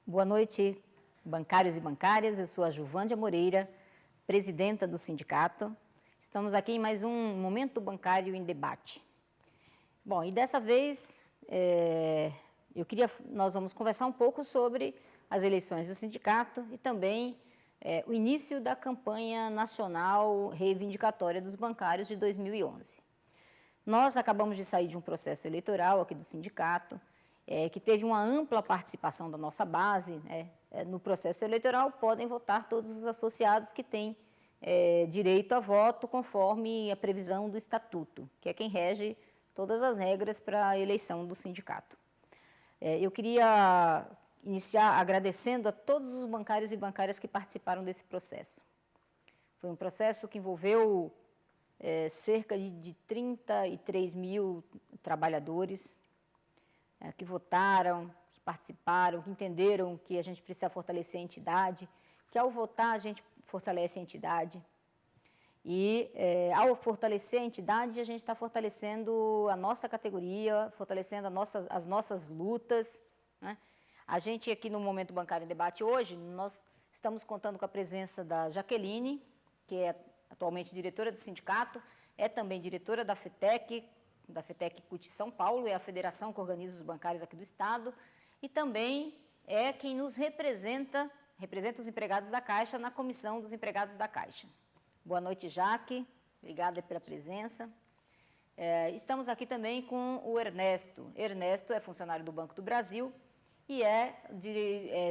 Boa noite, bancários e bancárias. Eu sou a Juvândia Moreira, presidenta do sindicato. Estamos aqui em mais um Momento Bancário em Debate. Bom, e dessa vez nós vamos conversar um pouco sobre as eleições do sindicato e também o início da campanha nacional reivindicatória dos bancários de 2011. Nós acabamos de sair de um processo eleitoral aqui do sindicato, que teve uma ampla participação da nossa base. No processo eleitoral podem votar todos os associados que têm direito a voto conforme a previsão do Estatuto, que é quem rege todas as regras para a eleição do sindicato. Eu queria iniciar agradecendo a todos os bancários e bancárias que participaram desse processo. Foi um processo que envolveu cerca de 33 mil trabalhadores que votaram, que participaram, que entenderam que a gente precisa fortalecer a entidade, que ao votar a gente fortalece a entidade. E ao fortalecer a entidade, a gente está fortalecendo a nossa categoria, fortalecendo as nossas lutas, né? A gente aqui no Momento Bancário em Debate hoje, nós estamos contando com a presença da Jaqueline, que é atualmente diretora do sindicato, é também diretora da FETEC CUT São Paulo, é a federação que organiza os bancários aqui do Estado, e também é quem nos representa os empregados da Caixa na Comissão dos Empregados da Caixa. Boa noite, Jaque, obrigada pela presença. Estamos aqui também com o Ernesto. Ernesto é funcionário do Banco do Brasil e é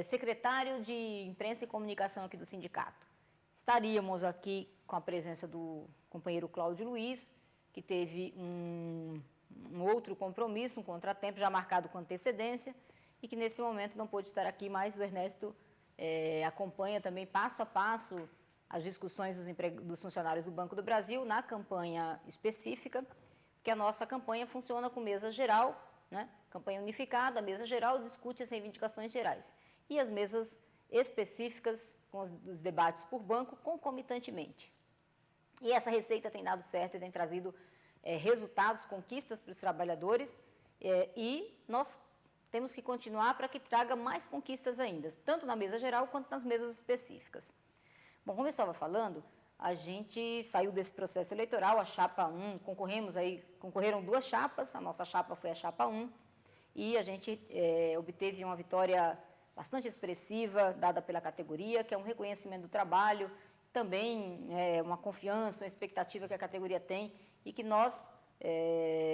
secretário de Imprensa e Comunicação aqui do sindicato. Estaríamos aqui com a presença do companheiro Cláudio Luiz, que teve um outro compromisso, um contratempo já marcado com antecedência e que nesse momento não pôde estar aqui, mas o Ernesto acompanha também passo a passo as discussões dos funcionários do Banco do Brasil na campanha específica, porque a nossa campanha funciona com mesa geral, né? Campanha unificada, a mesa geral discute as reivindicações gerais e as mesas específicas com os debates por banco concomitantemente. E essa receita tem dado certo e tem trazido resultados, conquistas para os trabalhadores, e nós temos que continuar para que traga mais conquistas ainda, tanto na mesa geral quanto nas mesas específicas. Bom, como eu estava falando, a gente saiu desse processo eleitoral, a chapa 1, concorreram duas chapas, a nossa chapa foi a chapa 1, e a gente obteve uma vitória bastante expressiva, dada pela categoria, que é um reconhecimento do trabalho, também uma confiança, uma expectativa que a categoria tem e que nós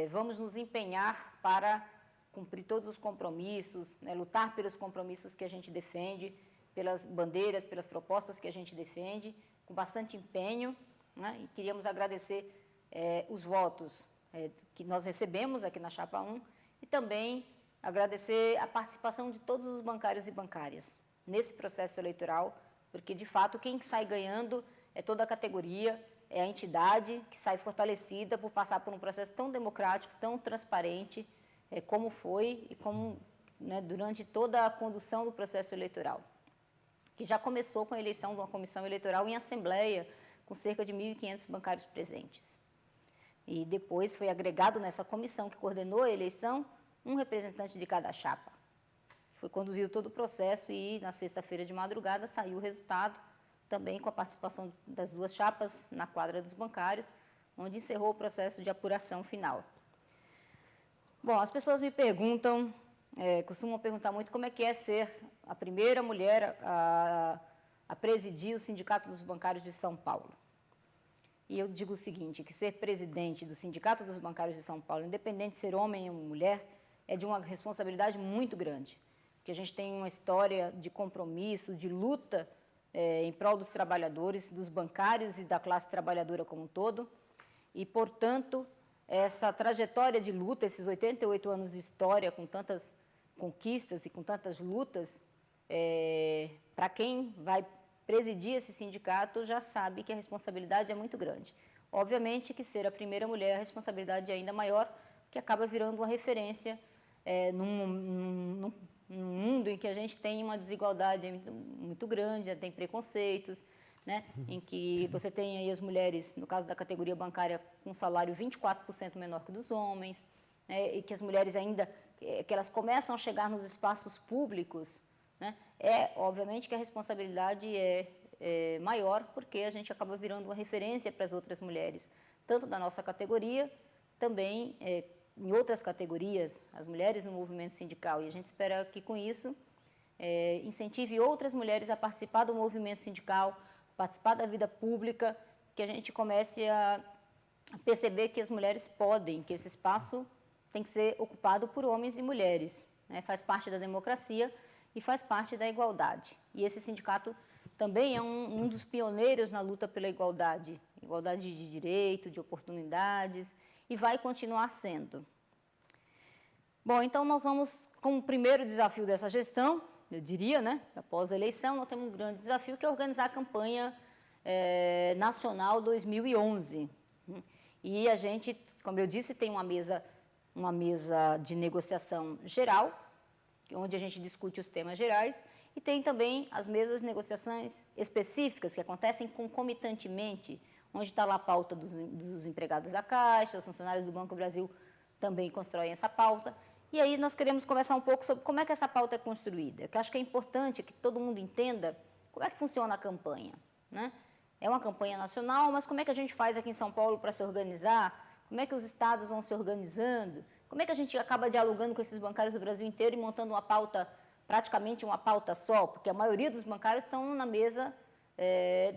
vamos nos empenhar para cumprir todos os compromissos, né, lutar pelos compromissos que a gente defende, pelas bandeiras, pelas propostas que a gente defende, com bastante empenho, né, e queríamos agradecer os votos que nós recebemos aqui na Chapa 1 e também agradecer a participação de todos os bancários e bancárias nesse processo eleitoral, porque, de fato, quem sai ganhando é toda a categoria, é a entidade que sai fortalecida por passar por um processo tão democrático, tão transparente, como foi e como, né, durante toda a condução do processo eleitoral, que já começou com a eleição de uma comissão eleitoral em assembleia, com cerca de 1.500 bancários presentes. E depois foi agregado nessa comissão que coordenou a eleição um representante de cada chapa. Foi conduzido todo o processo e, na sexta-feira de madrugada, saiu o resultado, também com a participação das duas chapas na quadra dos bancários, onde encerrou o processo de apuração final. Bom, as pessoas me perguntam, costumam perguntar muito como é que é ser a primeira mulher a presidir o Sindicato dos Bancários de São Paulo. E eu digo o seguinte, que ser presidente do Sindicato dos Bancários de São Paulo, independente de ser homem ou mulher, é de uma responsabilidade muito grande, porque a gente tem uma história de compromisso, de luta em prol dos trabalhadores, dos bancários e da classe trabalhadora como um todo, e, portanto, essa trajetória de luta, esses 88 anos de história, com tantas conquistas e com tantas lutas, para quem vai presidir esse sindicato já sabe que a responsabilidade é muito grande. Obviamente que ser a primeira mulher, a responsabilidade é ainda maior, que acaba virando uma referência num mundo em que a gente tem uma desigualdade muito grande, tem preconceitos, né, em que você tem aí as mulheres, no caso da categoria bancária, com salário 24% menor que dos homens, né, e que as mulheres ainda, que elas começam a chegar nos espaços públicos, né, obviamente que a responsabilidade é maior, porque a gente acaba virando uma referência para as outras mulheres, tanto da nossa categoria, também em outras categorias, as mulheres no movimento sindical. E a gente espera que, com isso, incentive outras mulheres a participar do movimento sindical, participar da vida pública, que a gente comece a perceber que as mulheres podem, que esse espaço tem que ser ocupado por homens e mulheres, né? Faz parte da democracia e faz parte da igualdade. E esse sindicato também é um dos pioneiros na luta pela igualdade, igualdade de direito, de oportunidades, e vai continuar sendo. Bom, então nós vamos, como primeiro desafio dessa gestão, eu diria, né, após a eleição, nós temos um grande desafio, que é organizar a campanha nacional 2011. E a gente, como eu disse, tem uma mesa de negociação geral, onde a gente discute os temas gerais, e tem também as mesas de negociações específicas, que acontecem concomitantemente, onde está lá a pauta dos empregados da Caixa, os funcionários do Banco do Brasil também constroem essa pauta. E aí nós queremos conversar um pouco sobre como é que essa pauta é construída, que eu acho que é importante que todo mundo entenda como é que funciona a campanha, né? É uma campanha nacional, mas como é que a gente faz aqui em São Paulo para se organizar? Como é que os estados vão se organizando? Como é que a gente acaba dialogando com esses bancários do Brasil inteiro e montando uma pauta, praticamente uma pauta só? Porque a maioria dos bancários estão na mesa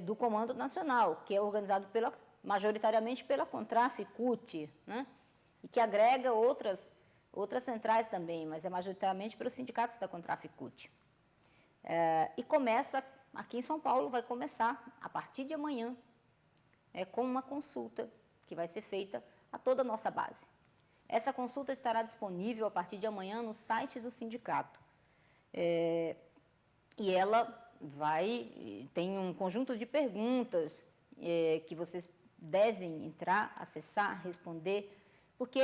do Comando Nacional, que é organizado majoritariamente pela Contraf-CUT, né? E que agrega outras centrais também, mas é majoritariamente pelos sindicatos da Contraf-CUT. E começa, aqui em São Paulo, vai começar, a partir de amanhã, com uma consulta que vai ser feita a toda a nossa base. Essa consulta estará disponível a partir de amanhã no site do sindicato. E ela tem um conjunto de perguntas que vocês devem entrar, acessar, responder, porque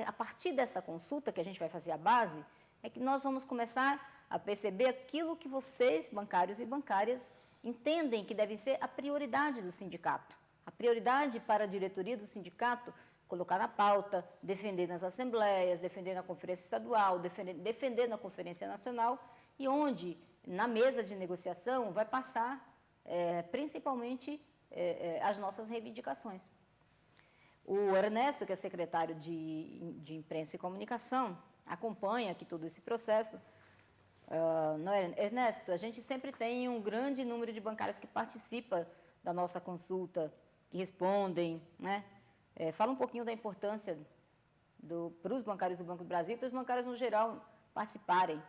a partir dessa consulta que a gente vai fazer a base, é que nós vamos começar a perceber aquilo que vocês, bancários e bancárias, entendem que deve ser a prioridade do sindicato. A prioridade para a diretoria do sindicato, colocar na pauta, defender nas assembleias, defender na conferência estadual, defender na conferência nacional, e onde, na mesa de negociação, vai passar principalmente as nossas reivindicações. O Ernesto, que é secretário de Imprensa e Comunicação, acompanha aqui todo esse processo. Não é, Ernesto, a gente sempre tem um grande número de bancários que participa da nossa consulta, que respondem, né? Fala um pouquinho da importância para os bancários do Banco do Brasil e para os bancários no geral participarem.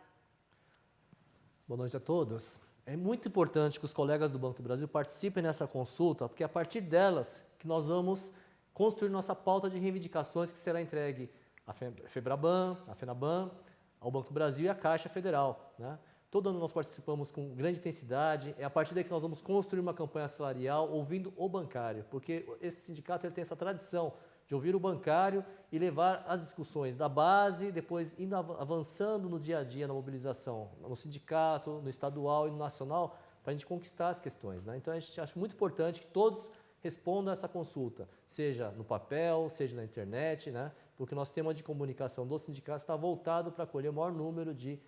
Boa noite a todos. É muito importante que os colegas do Banco do Brasil participem nessa consulta, porque é a partir delas que nós vamos construir nossa pauta de reivindicações, que será entregue à FEBRABAN, à FENABAN, ao Banco do Brasil e à Caixa Federal, né? Todo ano nós participamos com grande intensidade, é a partir daí que nós vamos construir uma campanha salarial ouvindo o bancário, porque esse sindicato ele tem essa tradição de ouvir o bancário e levar as discussões da base, depois indo avançando no dia a dia, na mobilização, no sindicato, no estadual e no nacional, para a gente conquistar as questões, né? Então a gente acha muito importante que todos respondam a essa consulta, seja no papel, seja na internet, né? Porque o nosso tema de comunicação do sindicato está voltado para acolher o maior número de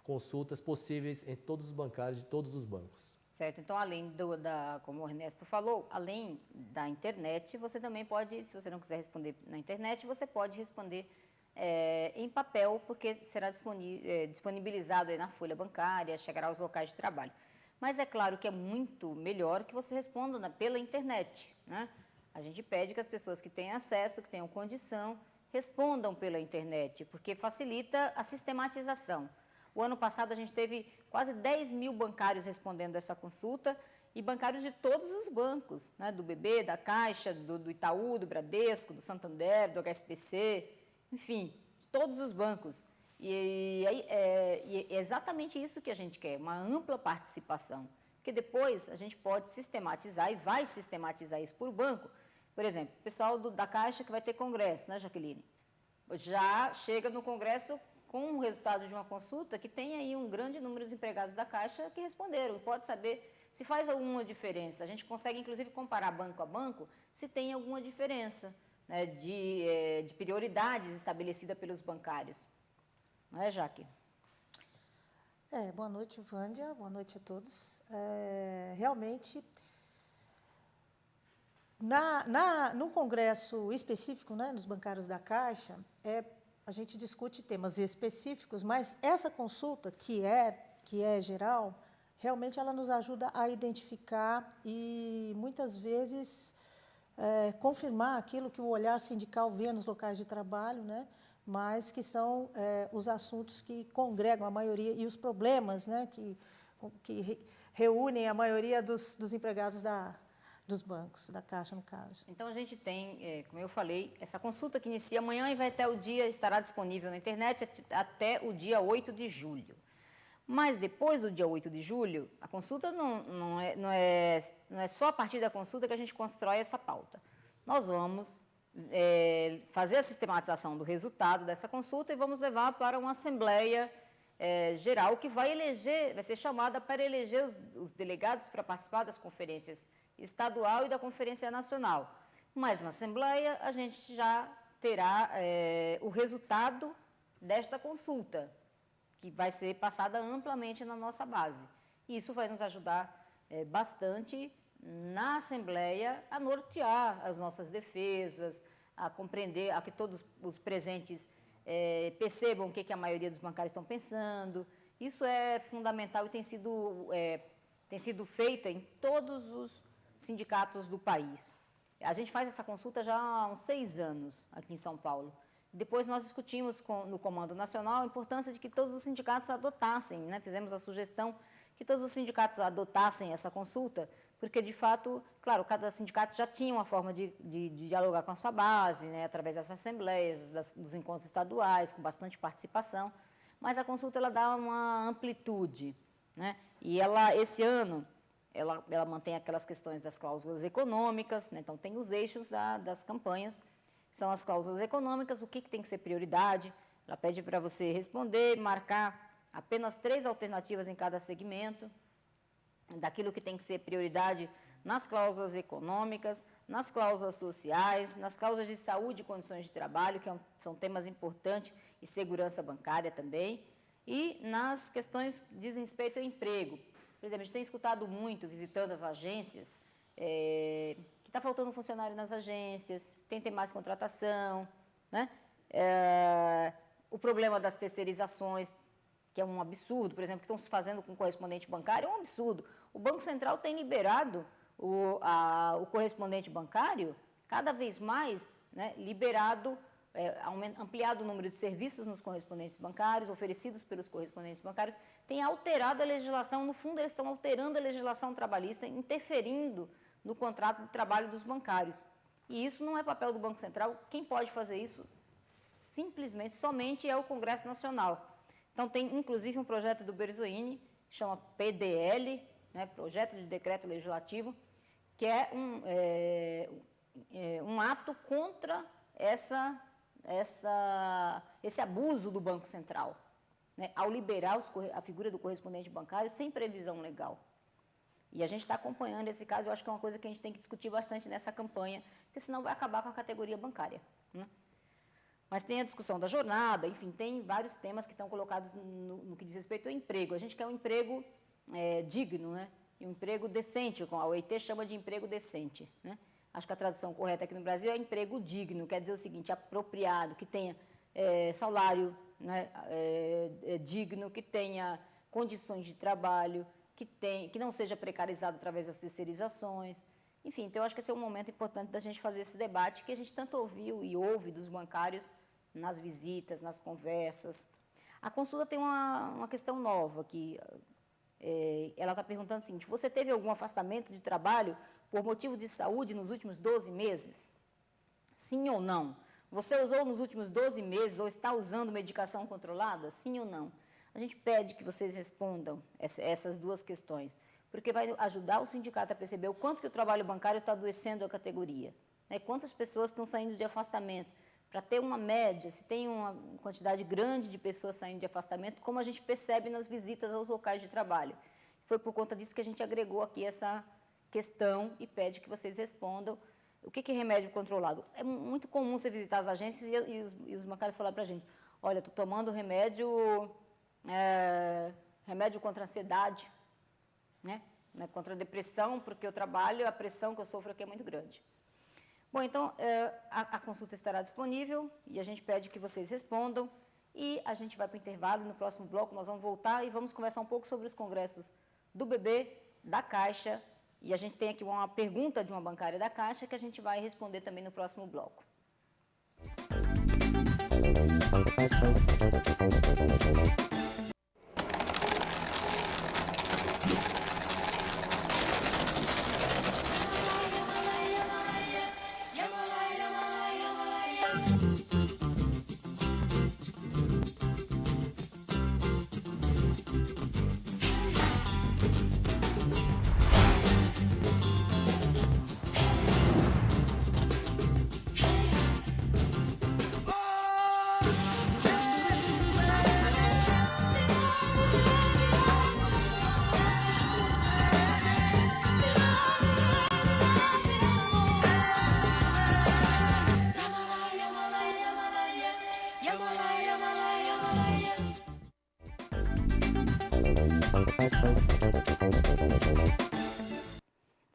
consultas possíveis em todos os bancários de todos os bancos. Certo, então além como o Ernesto falou, além da internet, você também pode, se você não quiser responder na internet, você pode responder em papel, porque será disponibilizado aí na folha bancária, chegará aos locais de trabalho. Mas é claro que é muito melhor que você responda pela internet, né? A gente pede que as pessoas que têm acesso, que tenham condição, respondam pela internet, porque facilita a sistematização. O ano passado a gente teve quase 10 mil bancários respondendo essa consulta, e bancários de todos os bancos, né? Do BB, da Caixa, do Itaú, do Bradesco, do Santander, do HSBC, enfim, de todos os bancos. E é exatamente isso que a gente quer, uma ampla participação, porque depois a gente pode sistematizar e vai sistematizar isso por banco. Por exemplo, o pessoal da Caixa que vai ter congresso, né, Jaqueline? Já chega no congresso com o resultado de uma consulta que tem aí um grande número de empregados da Caixa que responderam. Pode saber se faz alguma diferença. A gente consegue, inclusive, comparar banco a banco se tem alguma diferença, né, de prioridades estabelecida pelos bancários. Não é, Jaque? Boa noite, Vândia. Boa noite a todos. Realmente, no congresso específico, né, nos bancários da Caixa, a gente discute temas específicos, mas essa consulta, que é geral, realmente ela nos ajuda a identificar e, muitas vezes, confirmar aquilo que o olhar sindical vê nos locais de trabalho, né, mas que são os assuntos que congregam a maioria e os problemas, né, que reúnem a maioria dos empregados dos bancos, da Caixa, no caso. Então, a gente tem, como eu falei, essa consulta que inicia amanhã e vai até o dia, estará disponível na internet até o dia 8 de julho. Mas depois do dia 8 de julho, a consulta não é só a partir da consulta que a gente constrói essa pauta. Nós vamos fazer a sistematização do resultado dessa consulta e vamos levar para uma assembleia geral que vai ser chamada para eleger os delegados para participar das conferências estadual e da Conferência Nacional. Mas na Assembleia a gente já terá o resultado desta consulta, que vai ser passada amplamente na nossa base. E isso vai nos ajudar bastante na Assembleia a nortear as nossas defesas, a compreender, a que todos os presentes percebam o que a maioria dos bancários estão pensando. Isso é fundamental e tem sido feita em todos os sindicatos do país. A gente faz essa consulta já há uns 6 anos aqui em São Paulo. Depois nós discutimos no Comando Nacional a importância de que todos os sindicatos adotassem, né? Fizemos a sugestão que todos os sindicatos adotassem essa consulta, porque, de fato, claro, cada sindicato já tinha uma forma de dialogar com a sua base, né? Através dessas assembleias, dos encontros estaduais, com bastante participação, mas a consulta ela dá uma amplitude, né? E esse ano, ela mantém aquelas questões das cláusulas econômicas, né? Então tem os eixos das campanhas, são as cláusulas econômicas, o que tem que ser prioridade. Ela pede para você responder, marcar apenas 3 alternativas em cada segmento, daquilo que tem que ser prioridade nas cláusulas econômicas, nas cláusulas sociais, nas cláusulas de saúde e condições de trabalho, que são temas importantes, e segurança bancária também, e nas questões que dizem respeito ao emprego. Por exemplo, a gente tem escutado muito, visitando as agências, que está faltando funcionário nas agências, tem que ter mais contratação, né? O problema das terceirizações, que é um absurdo, por exemplo, que estão se fazendo com correspondente bancário, é um absurdo. O Banco Central tem liberado o correspondente bancário cada vez mais, né, liberado, ampliado o número de serviços nos correspondentes bancários, oferecidos pelos correspondentes bancários, tem alterado a legislação, no fundo eles estão alterando a legislação trabalhista, interferindo no contrato de trabalho dos bancários. E isso não é papel do Banco Central, quem pode fazer isso simplesmente, somente é o Congresso Nacional. Então tem inclusive um projeto do Berzoini, chama PDL, né, Projeto de Decreto Legislativo, que é um ato contra esse abuso do Banco Central, né, ao liberar a figura do correspondente bancário sem previsão legal. E a gente está acompanhando esse caso, eu acho que é uma coisa que a gente tem que discutir bastante nessa campanha, porque senão vai acabar com a categoria bancária, né? Mas tem a discussão da jornada, enfim, tem vários temas que estão colocados no que diz respeito ao emprego. A gente quer um emprego digno, né? E um emprego decente, a OIT chama de emprego decente, né? Acho que a tradução correta aqui no Brasil é emprego digno, quer dizer o seguinte, apropriado, que tenha salário, né, digno, que tenha condições de trabalho, que não seja precarizado através das terceirizações. Enfim, então eu acho que esse é um momento importante da gente fazer esse debate que a gente tanto ouviu e ouve dos bancários nas visitas, nas conversas. A consulta tem uma questão nova aqui. Ela está perguntando o seguinte: você teve algum afastamento de trabalho por motivo de saúde nos últimos 12 meses? Sim ou não? Você usou nos últimos 12 meses ou está usando medicação controlada? Sim ou não? A gente pede que vocês respondam essas duas questões, porque vai ajudar o sindicato a perceber o quanto que o trabalho bancário está adoecendo a categoria, né? Quantas pessoas estão saindo de afastamento. Para ter uma média, se tem uma quantidade grande de pessoas saindo de afastamento, como a gente percebe nas visitas aos locais de trabalho. foi por conta disso que a gente agregou aqui essa questão e pede que vocês respondam. O que é remédio controlado? É muito comum você visitar as agências e os bancários falar para a gente, olha, estou tomando remédio contra a ansiedade, né? Contra a depressão, porque eu trabalho, a pressão que eu sofro aqui é muito grande. Bom, então, a consulta estará disponível e a gente pede que vocês respondam e a gente vai para o intervalo. No próximo bloco nós vamos voltar e vamos conversar um pouco sobre os congressos do BB, da Caixa, e a gente tem aqui uma pergunta de uma bancária da Caixa que a gente vai responder também no próximo bloco.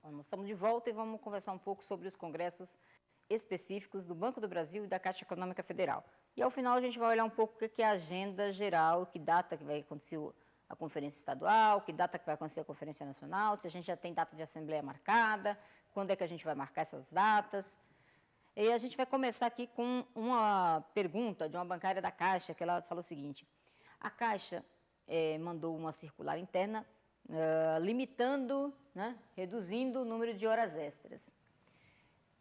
Nós estamos de volta e vamos conversar um pouco sobre os congressos específicos do Banco do Brasil e da Caixa Econômica Federal. E, ao final, a gente vai olhar um pouco o que é a agenda geral, que data que vai acontecer a conferência estadual, que data que vai acontecer a conferência nacional, se a gente já tem data de assembleia marcada, quando é que a gente vai marcar essas datas. E a gente vai começar aqui com uma pergunta de uma bancária da Caixa, que ela falou o seguinte, a Caixa mandou uma circular interna limitando, né, reduzindo o número de horas extras.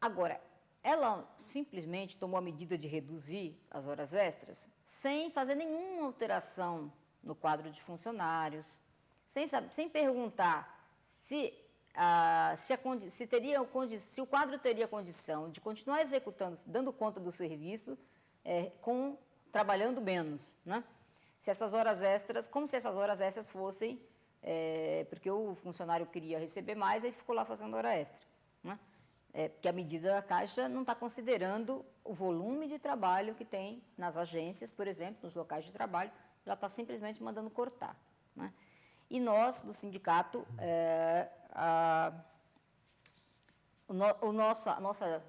Agora, ela simplesmente tomou a medida de reduzir as horas extras sem fazer nenhuma alteração no quadro de funcionários, sem perguntar se o quadro teria condição de continuar executando, dando conta do serviço, trabalhando menos, né? Se essas horas extras, como se essas horas extras fossem, porque o funcionário queria receber mais, aí ficou lá fazendo hora extra, né? Porque a medida da Caixa não está considerando o volume de trabalho que tem nas agências, por exemplo, nos locais de trabalho, ela está simplesmente mandando cortar, né? E nós, do sindicato, a nossa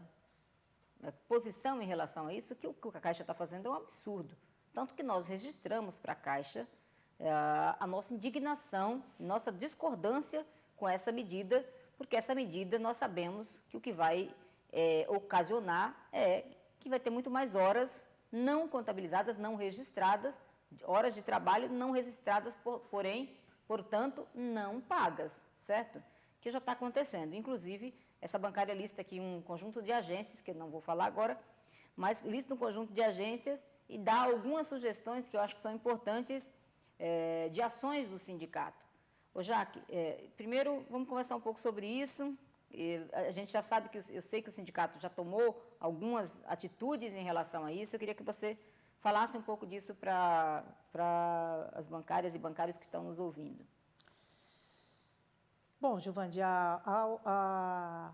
posição em relação a isso, que o que a Caixa está fazendo é um absurdo. Tanto que nós registramos para a Caixa a nossa indignação, nossa discordância com essa medida, porque essa medida nós sabemos que o que vai ocasionar é que vai ter muito mais horas não contabilizadas, não registradas, horas de trabalho não registradas, porém, portanto, não pagas, certo? Que já está acontecendo. Inclusive, essa bancária lista aqui um conjunto de agências, que eu não vou falar agora, mas lista um conjunto de agências e dá algumas sugestões que eu acho que são importantes de ações do sindicato. Ô, Jaque, primeiro vamos conversar um pouco sobre isso. A gente já sabe eu sei que o sindicato já tomou algumas atitudes em relação a isso. Eu queria que você falasse um pouco disso para as bancárias e bancários que estão nos ouvindo. Bom, Giovandi, a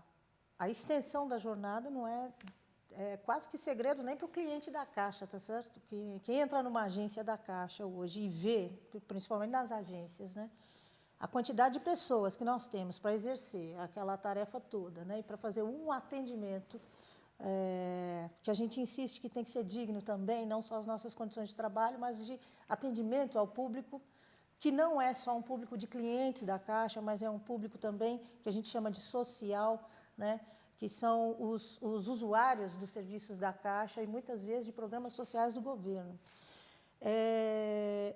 extensão da jornada não é quase que segredo nem para o cliente da Caixa, tá certo? Quem entra numa agência da Caixa hoje e vê, principalmente nas agências, né, a quantidade de pessoas que nós temos para exercer aquela tarefa toda, né, e para fazer um atendimento, que a gente insiste que tem que ser digno também, não só as nossas condições de trabalho, mas de atendimento ao público, que não é só um público de clientes da Caixa, mas é um público também que a gente chama de social, né, que são os usuários dos serviços da Caixa e, muitas vezes, de programas sociais do governo.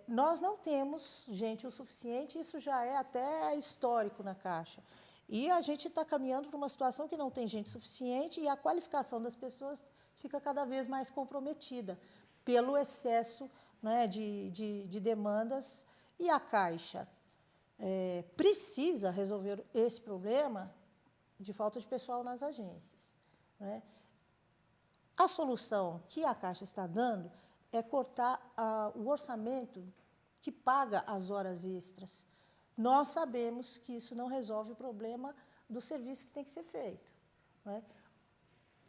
Nós não temos gente o suficiente, isso já é até histórico na Caixa. E a gente está caminhando para uma situação que não tem gente suficiente e a qualificação das pessoas fica cada vez mais comprometida pelo excesso, né, de demandas. E a Caixa precisa resolver esse problema de falta de pessoal nas agências, né? A solução que a Caixa está dando é cortar o orçamento que paga as horas extras. nós sabemos que isso não resolve o problema do serviço que tem que ser feito, não é?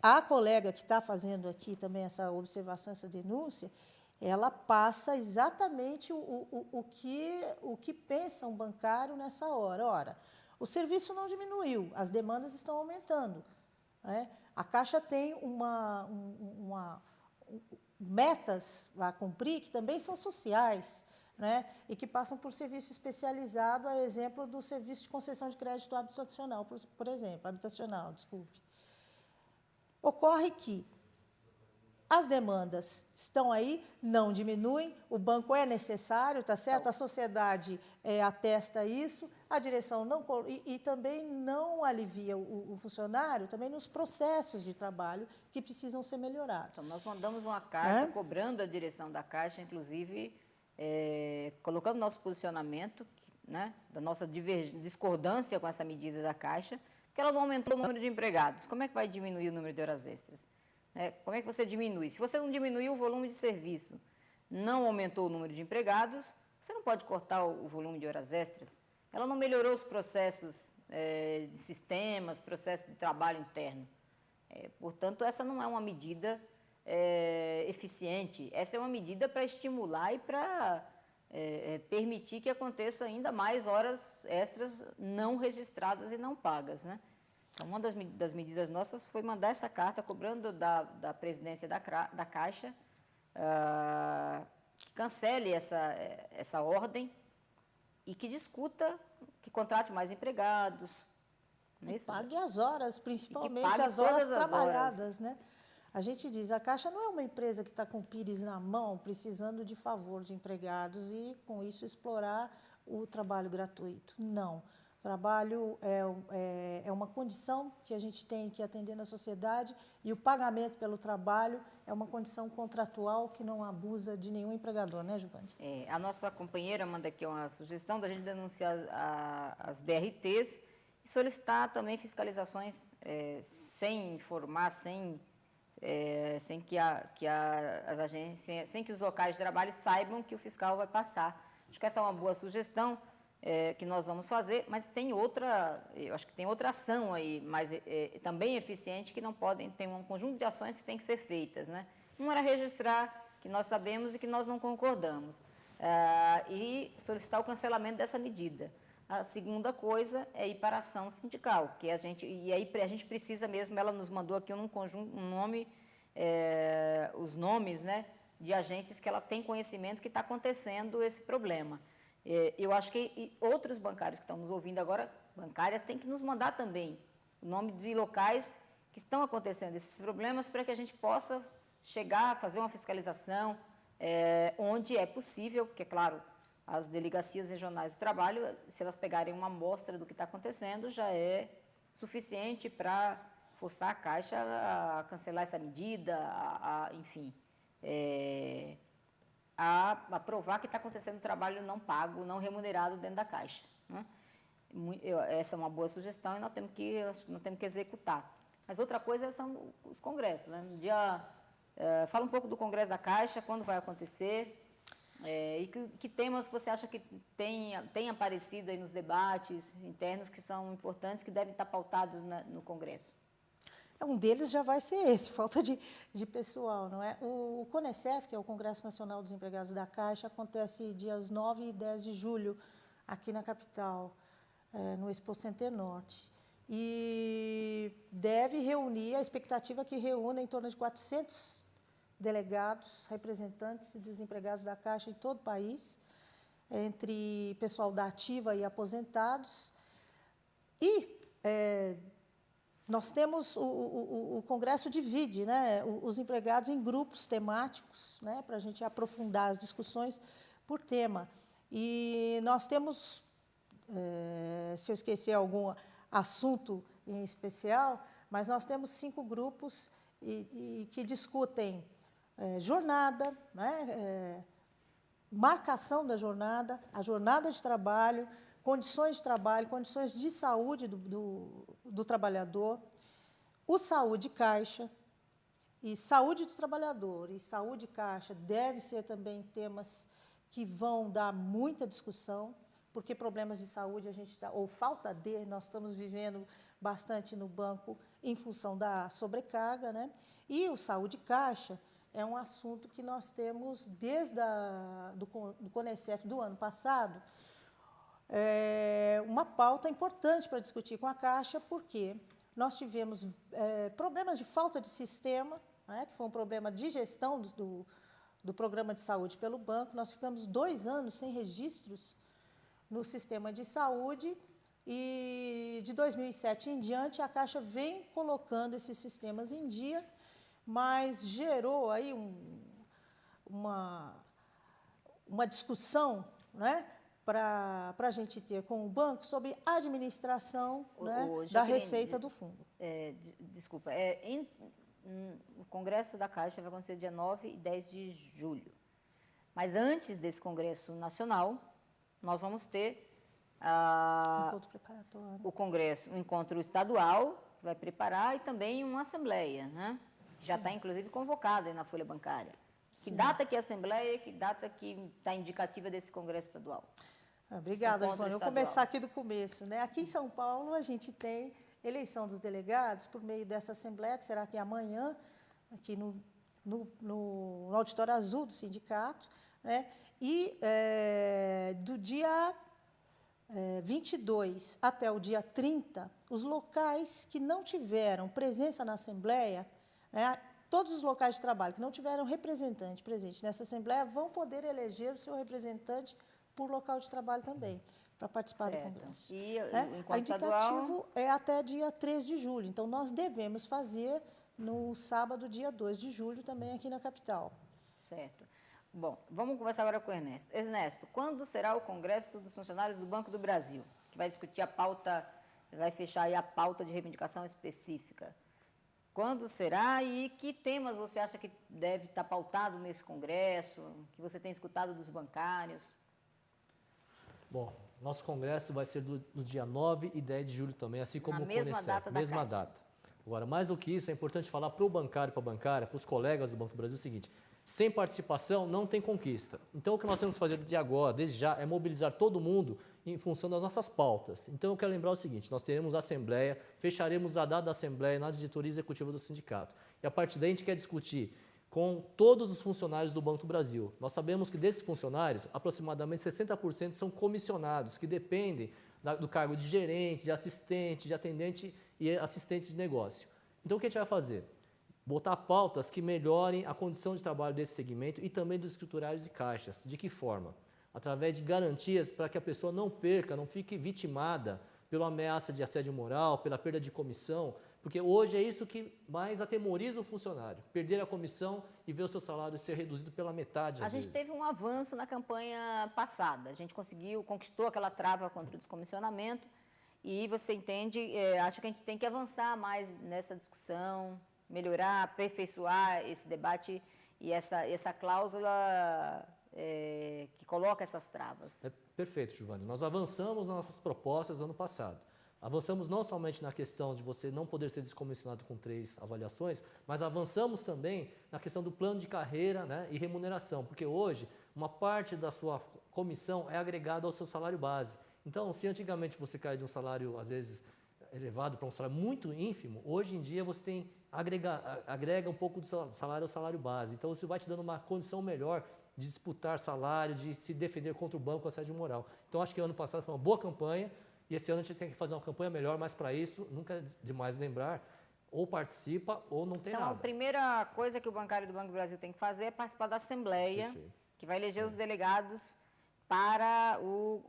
A colega que está fazendo aqui também essa observação, essa denúncia, ela passa exatamente o que pensa um bancário nessa hora. Ora, o serviço não diminuiu, as demandas estão aumentando, né? A Caixa tem metas a cumprir que também são sociais, né? E que passam por serviço especializado, a exemplo do serviço de concessão de crédito habitacional, por exemplo, habitacional, desculpe. Ocorre que as demandas estão aí, não diminuem, o banco é necessário, está certo? A sociedade atesta isso, a direção não e também não alivia o funcionário também nos processos de trabalho que precisam ser melhorados. Então, nós mandamos uma carta cobrando a direção da Caixa, inclusive colocando nosso posicionamento, né, da nossa discordância com essa medida da Caixa, que ela não aumentou o número de empregados. Como é que vai diminuir o número de horas extras? Como é que você diminui? Se você não diminuiu o volume de serviço, não aumentou o número de empregados, você não pode cortar o volume de horas extras. Ela não melhorou os processos de sistemas, processos de trabalho interno. Portanto, essa não é uma medida eficiente. Essa é uma medida para estimular e para permitir que aconteça ainda mais horas extras não registradas e não pagas, né? Então, uma das medidas nossas foi mandar essa carta cobrando da presidência da Caixa que cancele essa ordem e que discuta, que contrate mais empregados. Não é isso? Pague as horas, principalmente as horas trabalhadas, né? A gente diz, a Caixa não é uma empresa que está com o pires na mão, precisando de favor de empregados e, com isso, explorar o trabalho gratuito. Não. O trabalho é uma condição que a gente tem que atender na sociedade e o pagamento pelo trabalho é uma condição contratual que não abusa de nenhum empregador, né, Giovanni? A nossa companheira manda aqui uma sugestão da gente denunciar as DRTs e solicitar também fiscalizações sem informar, sem que as agências, sem que os locais de trabalho saibam que o fiscal vai passar. Acho que essa é uma boa sugestão que nós vamos fazer, mas tem outra, eu acho que tem outra ação aí, mas também eficiente, que não podem, tem um conjunto de ações que tem que ser feitas, né? Uma era registrar, que nós sabemos e que nós não concordamos, e solicitar o cancelamento dessa medida. A segunda coisa é ir para a ação sindical, que a gente precisa mesmo, ela nos mandou aqui os nomes, né, de agências que ela tem conhecimento que está acontecendo esse problema. Eu acho que outros bancários que estão nos ouvindo agora, bancárias, têm que nos mandar também o nome de locais que estão acontecendo esses problemas para que a gente possa chegar, fazer uma fiscalização onde é possível, porque, claro, as delegacias regionais do trabalho, se elas pegarem uma amostra do que está acontecendo, já é suficiente para forçar a Caixa a cancelar essa medida, enfim, a provar que está acontecendo trabalho não pago, não remunerado dentro da Caixa, né? Essa é uma boa sugestão e nós temos que executar. Mas outra coisa são os congressos, né? Fala um pouco do Congresso da Caixa, quando vai acontecer, e que temas você acha que tem aparecido aí nos debates internos que são importantes, que devem estar pautados no Congresso? Um deles já vai ser esse, falta de pessoal, não é? O CONECEF, que é o Congresso Nacional dos Empregados da Caixa, acontece dias 9 e 10 de julho, aqui na capital, no Expo Center Norte. E deve reunir, a expectativa é que reúna em torno de 400 delegados, representantes dos empregados da Caixa em todo o país, entre pessoal da ativa e aposentados. E nós temos o Congresso divide, né, os empregados em grupos temáticos, né, para a gente aprofundar as discussões por tema. E nós temos, se eu esquecer algum assunto em especial, mas nós temos 5 grupos que discutem jornada, né, marcação da jornada, a jornada de trabalho, condições de trabalho, condições de saúde do trabalhador, o saúde caixa, e saúde do trabalhador e saúde caixa deve ser também temas que vão dar muita discussão, porque problemas de saúde a gente está, ou falta de, nós estamos vivendo bastante no banco em função da sobrecarga, né? E o Saúde Caixa é um assunto que nós temos desde do CONECEF do ano passado, uma pauta importante para discutir com a Caixa, porque nós tivemos problemas de falta de sistema, né, que foi um problema de gestão do programa de saúde pelo banco. Nós ficamos 2 anos sem registros no sistema de saúde e de 2007 em diante a Caixa vem colocando esses sistemas em dia, mas gerou aí uma discussão, né, para a gente ter com o banco sobre a administração, né, da receita do fundo. Desculpa, o Congresso da Caixa vai acontecer dia 9 e 10 de julho. Mas antes desse Congresso Nacional, nós vamos ter Encontro preparatório. o encontro estadual, que vai preparar, e também uma assembleia, né? Já está, inclusive, convocada aí na Folha Bancária. Sim. Que data que é a assembleia, que data que está indicativa desse Congresso estadual? Obrigada, Giovana. Eu vou começar aqui do começo, né? Aqui em São Paulo, a gente tem eleição dos delegados por meio dessa assembleia, que será aqui amanhã, aqui no Auditório Azul do sindicato, né? E do dia 22 até o dia 30, os locais que não tiveram presença na assembleia, né, todos os locais de trabalho que não tiveram representante presente nessa assembleia vão poder eleger o seu representante por local de trabalho também, para participar do Congresso. E o O indicativo é até dia 3 de julho, então nós devemos fazer no sábado, dia 2 de julho, também aqui na capital. Certo. Bom, vamos conversar agora com o Ernesto. Ernesto, quando será o Congresso dos Funcionários do Banco do Brasil? Que vai discutir a pauta, vai fechar aí a pauta de reivindicação específica. Quando será e que temas você acha que deve estar pautado nesse congresso, que você tem escutado dos bancários? Bom, nosso congresso vai ser no dia 9 e 10 de julho também, assim como o mesma CONECEF, data da mesma Caixa. data. Agora, mais do que isso, é importante falar para o bancário, para a bancária, para os colegas do Banco do Brasil o seguinte: sem participação não tem conquista. Então, o que nós temos que fazer de agora, desde já, é mobilizar todo mundo em função das nossas pautas. Então, eu quero lembrar o seguinte: nós teremos a assembleia, fecharemos a data da assembleia na diretoria executiva do sindicato. E a partir daí a gente quer discutir com todos os funcionários do Banco do Brasil. Nós sabemos que desses funcionários, aproximadamente 60% são comissionados, que dependem do cargo de gerente, de assistente, de atendente e assistente de negócio. Então, o que a gente vai fazer? Botar pautas que melhorem a condição de trabalho desse segmento e também dos escriturários e caixas. De que forma? Através de garantias para que a pessoa não perca, não fique vitimada pela ameaça de assédio moral, pela perda de comissão, porque hoje é isso que mais atemoriza o funcionário, perder a comissão e ver o seu salário ser reduzido pela metade. A gente teve um avanço na campanha passada, a gente conquistou aquela trava contra o descomissionamento e você entende, acha que a gente tem que avançar mais nessa discussão, melhorar, aperfeiçoar esse debate e essa cláusula que coloca essas travas. Perfeito, Giovanni. Nós avançamos nas nossas propostas no ano passado. Avançamos não somente na questão de você não poder ser descomissionado com 3 avaliações, mas avançamos também na questão do plano de carreira, né, e remuneração, porque hoje uma parte da sua comissão é agregada ao seu salário base. Então, se antigamente você cai de um salário, às vezes, elevado para um salário muito ínfimo, hoje em dia você agrega um pouco do salário ao salário base. Então, isso vai te dando uma condição melhor de disputar salário, de se defender contra o banco, assédio moral. Então, acho que ano passado foi uma boa campanha e esse ano a gente tem que fazer uma campanha melhor, mas para isso, nunca é demais lembrar, ou participa ou não tem nada. Então, a primeira coisa que o bancário do Banco do Brasil tem que fazer é participar da Assembleia, Perfeito. Que vai eleger os delegados para o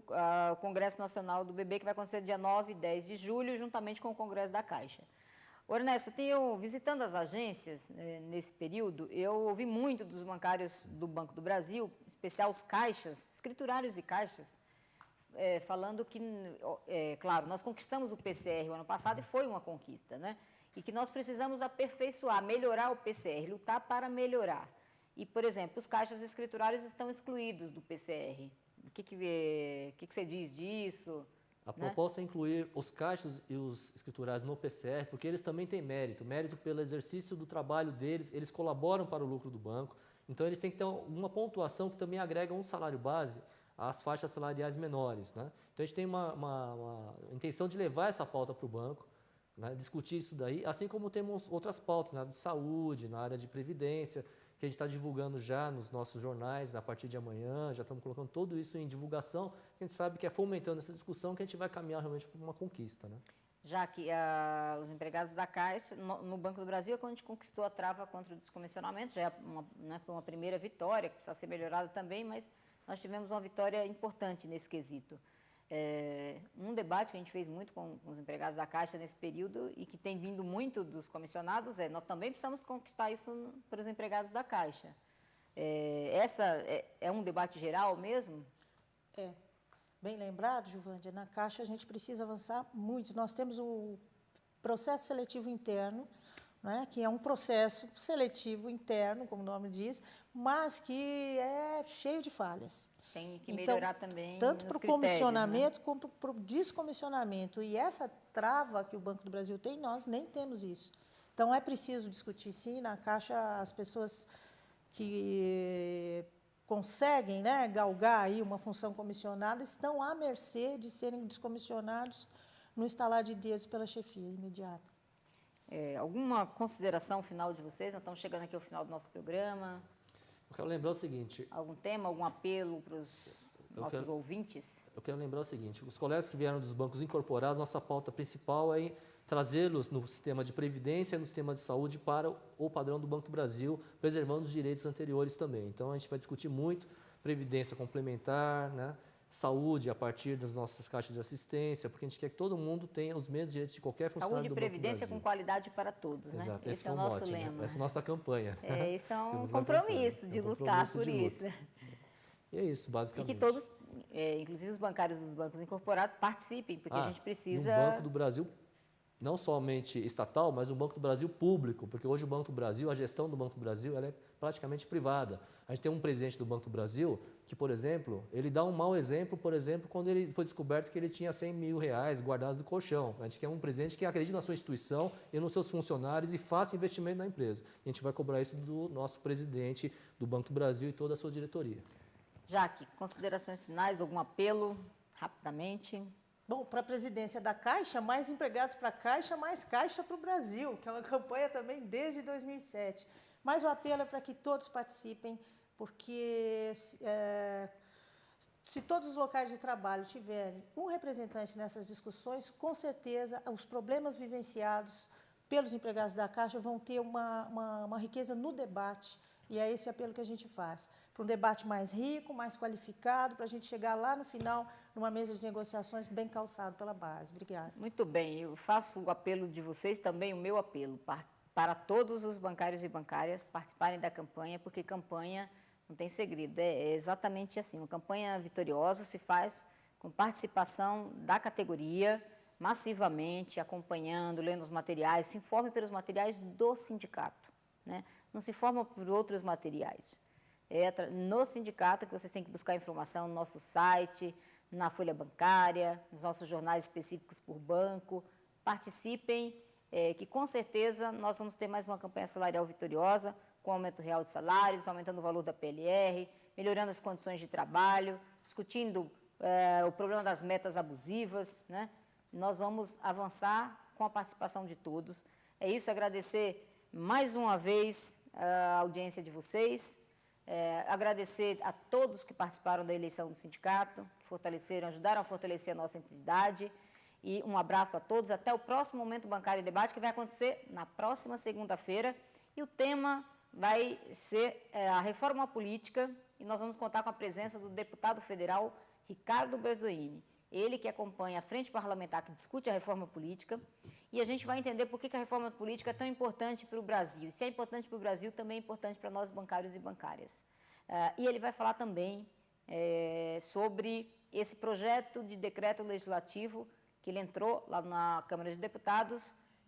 Congresso Nacional do BB, que vai acontecer dia 9 e 10 de julho, juntamente com o Congresso da Caixa. Ô, Ernesto, visitando as agências nesse período, eu ouvi muito dos bancários do Banco do Brasil, em especial os caixas, escriturários e caixas, falando que, claro, nós conquistamos o PCR o ano passado e foi uma conquista, né? E que nós precisamos aperfeiçoar, melhorar o PCR, lutar para melhorar. E, por exemplo, os caixas escriturários estão excluídos do PCR. O que você diz disso? A proposta é incluir os caixas e os escriturários no PCR, porque eles também têm mérito pelo exercício do trabalho deles, eles colaboram para o lucro do banco, então eles têm que ter uma pontuação que também agrega um salário base as faixas salariais menores, né? Então a gente tem uma intenção de levar essa pauta para o banco, né? Discutir isso daí, assim como temos outras pautas na área de saúde, na área de previdência, que a gente está divulgando já nos nossos jornais a partir de amanhã, já estamos colocando tudo isso em divulgação, a gente sabe que é fomentando essa discussão que a gente vai caminhar realmente para uma conquista, né? Já que os empregados da Caixa, no Banco do Brasil, é quando a gente conquistou a trava contra o descomissionamento, já é foi uma primeira vitória, que precisa ser melhorada também, mas nós tivemos uma vitória importante nesse quesito. Um debate que a gente fez muito com os empregados da Caixa nesse período e que tem vindo muito dos comissionados nós também precisamos conquistar isso para os empregados da Caixa. Essa é um debate geral mesmo? Bem lembrado, Juvândia, na Caixa a gente precisa avançar muito. Nós temos o processo seletivo interno, né, que é um processo seletivo interno, como o nome diz, mas que é cheio de falhas. Tem que melhorar também tanto para o comissionamento, né? como para o descomissionamento. E essa trava que o Banco do Brasil tem, nós nem temos isso. Então, é preciso discutir, sim, na Caixa, as pessoas que conseguem, né, galgar aí uma função comissionada estão à mercê de serem descomissionados no estalar de dedos pela chefia imediata. Alguma consideração final de vocês? Nós estamos chegando aqui ao final do nosso programa. Eu quero lembrar o seguinte... Algum tema, algum apelo para os nossos ouvintes? Eu quero lembrar o seguinte, os colegas que vieram dos bancos incorporados, nossa pauta principal é trazê-los no sistema de previdência e no sistema de saúde para o padrão do Banco do Brasil, preservando os direitos anteriores também. Então, a gente vai discutir muito previdência complementar, né? Saúde a partir das nossas caixas de assistência, porque a gente quer que todo mundo tenha os mesmos direitos de qualquer funcionário Saúde do e Banco do previdência Brasil. com qualidade para todos, né? Exato, Esse é o nosso mote, lema. Né? Essa é a nossa campanha. Isso é um compromisso de lutar por isso. E é isso, basicamente. E que todos, inclusive os bancários dos bancos incorporados, participem, porque a gente precisa... E um Banco do Brasil, não somente estatal, mas um Banco do Brasil público, porque hoje o Banco do Brasil, a gestão do Banco do Brasil, ela é praticamente privada. A gente tem um presidente do Banco do Brasil que, por exemplo, ele dá um mau exemplo, por exemplo, quando ele foi descoberto que ele tinha R$100 mil guardados no colchão. A gente quer um presidente que acredite na sua instituição e nos seus funcionários e faça investimento na empresa. A gente vai cobrar isso do nosso presidente do Banco do Brasil e toda a sua diretoria. Jaque, considerações finais, algum apelo, rapidamente? Bom, para a presidência da Caixa, mais empregados para a Caixa, mais Caixa para o Brasil, que é uma campanha também desde 2007. Mas o apelo é para que todos participem, porque se todos os locais de trabalho tiverem um representante nessas discussões, com certeza os problemas vivenciados pelos empregados da Caixa vão ter uma riqueza no debate, e é esse apelo que a gente faz, para um debate mais rico, mais qualificado, para a gente chegar lá no final, numa mesa de negociações bem calçado pela base. Obrigada. Muito bem, eu faço o apelo de vocês, também o meu apelo, para todos os bancários e bancárias participarem da campanha, porque campanha não tem segredo, é exatamente assim, uma campanha vitoriosa se faz com participação da categoria, massivamente, acompanhando, lendo os materiais, se informe pelos materiais do sindicato, né? Não se informa por outros materiais. É no sindicato que vocês têm que buscar informação no nosso site, na folha bancária, nos nossos jornais específicos por banco. Participem, que com certeza nós vamos ter mais uma campanha salarial vitoriosa, com aumento real de salários, aumentando o valor da PLR, melhorando as condições de trabalho, discutindo o problema das metas abusivas, né? Nós vamos avançar com a participação de todos. É isso, agradecer mais uma vez a audiência de vocês, agradecer a todos que participaram da eleição do sindicato, que fortaleceram, ajudaram a fortalecer a nossa entidade, e um abraço a todos, até o próximo Momento Bancário e Debate, que vai acontecer na próxima segunda-feira, e o tema vai ser a reforma política, e nós vamos contar com a presença do deputado federal Ricardo Berzoini, ele que acompanha a frente parlamentar que discute a reforma política, e a gente vai entender por que a reforma política é tão importante para o Brasil. E se é importante para o Brasil, também é importante para nós bancários e bancárias. E ele vai falar também sobre esse projeto de decreto legislativo que ele entrou lá na Câmara de Deputados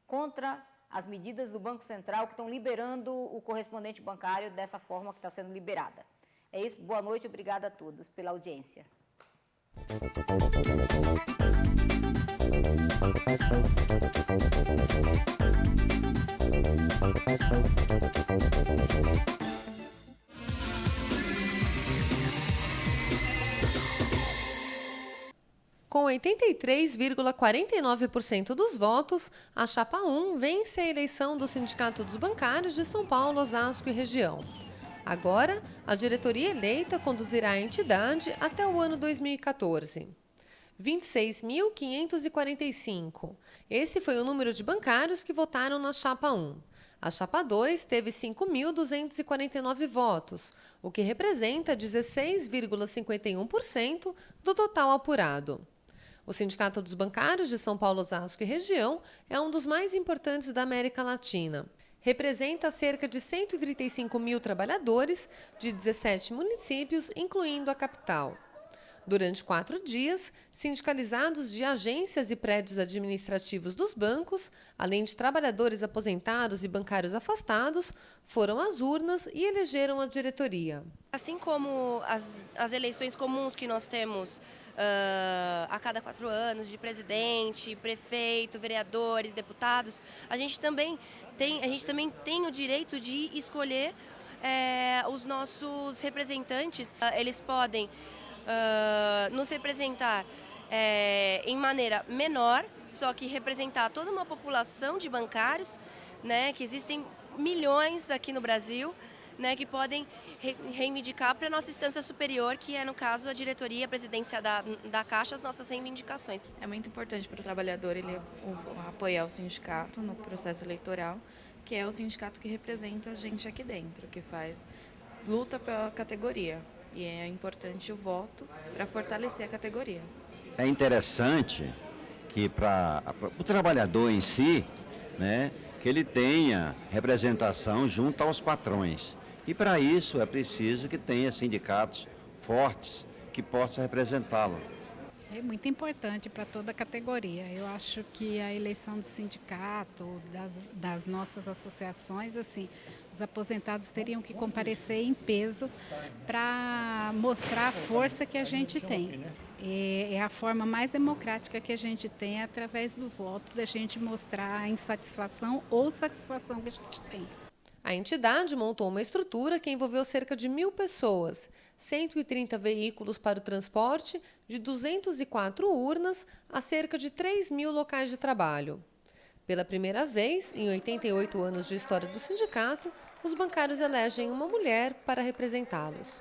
contra as medidas do Banco Central que estão liberando o correspondente bancário dessa forma que está sendo liberada. É isso, boa noite, obrigada a todos pela audiência. com 83,49% dos votos, a Chapa 1 vence a eleição do Sindicato dos Bancários de São Paulo, Osasco e região. Agora, a diretoria eleita conduzirá a entidade até o ano 2014. 26.545. Esse foi o número de bancários que votaram na Chapa 1. A Chapa 2 teve 5.249 votos, o que representa 16,51% do total apurado. O Sindicato dos Bancários de São Paulo, Osasco e região é um dos mais importantes da América Latina. Representa cerca de 135 mil trabalhadores de 17 municípios, incluindo a capital. Durante 4 dias, sindicalizados de agências e prédios administrativos dos bancos, além de trabalhadores aposentados e bancários afastados, foram às urnas e elegeram a diretoria. Assim como as eleições comuns que nós temos a cada 4 anos, de presidente, prefeito, vereadores, deputados, a gente também tem o direito de escolher os nossos representantes. Eles podem nos representar em maneira menor, só que representar toda uma população de bancários, né, que existem milhões aqui no Brasil, né, que podem reivindicar para a nossa instância superior, que é, no caso, a diretoria, a presidência da Caixa, as nossas reivindicações. É muito importante para o trabalhador ele apoiar o sindicato no processo eleitoral, que é o sindicato que representa a gente aqui dentro, que luta pela categoria. E é importante o voto para fortalecer a categoria. É interessante que para o trabalhador em si, né, que ele tenha representação junto aos patrões. E para isso é preciso que tenha sindicatos fortes que possam representá-lo. É muito importante para toda a categoria. Eu acho que a eleição do sindicato, das nossas associações, assim, os aposentados teriam que comparecer em peso para mostrar a força que a gente tem. É a forma mais democrática que a gente tem, através do voto, da gente mostrar a insatisfação ou satisfação que a gente tem. A entidade montou uma estrutura que envolveu cerca de 1.000 pessoas, 130 veículos para o transporte, de 204 urnas a cerca de 3.000 locais de trabalho. Pela primeira vez, em 88 anos de história do sindicato, os bancários elegem uma mulher para representá-los.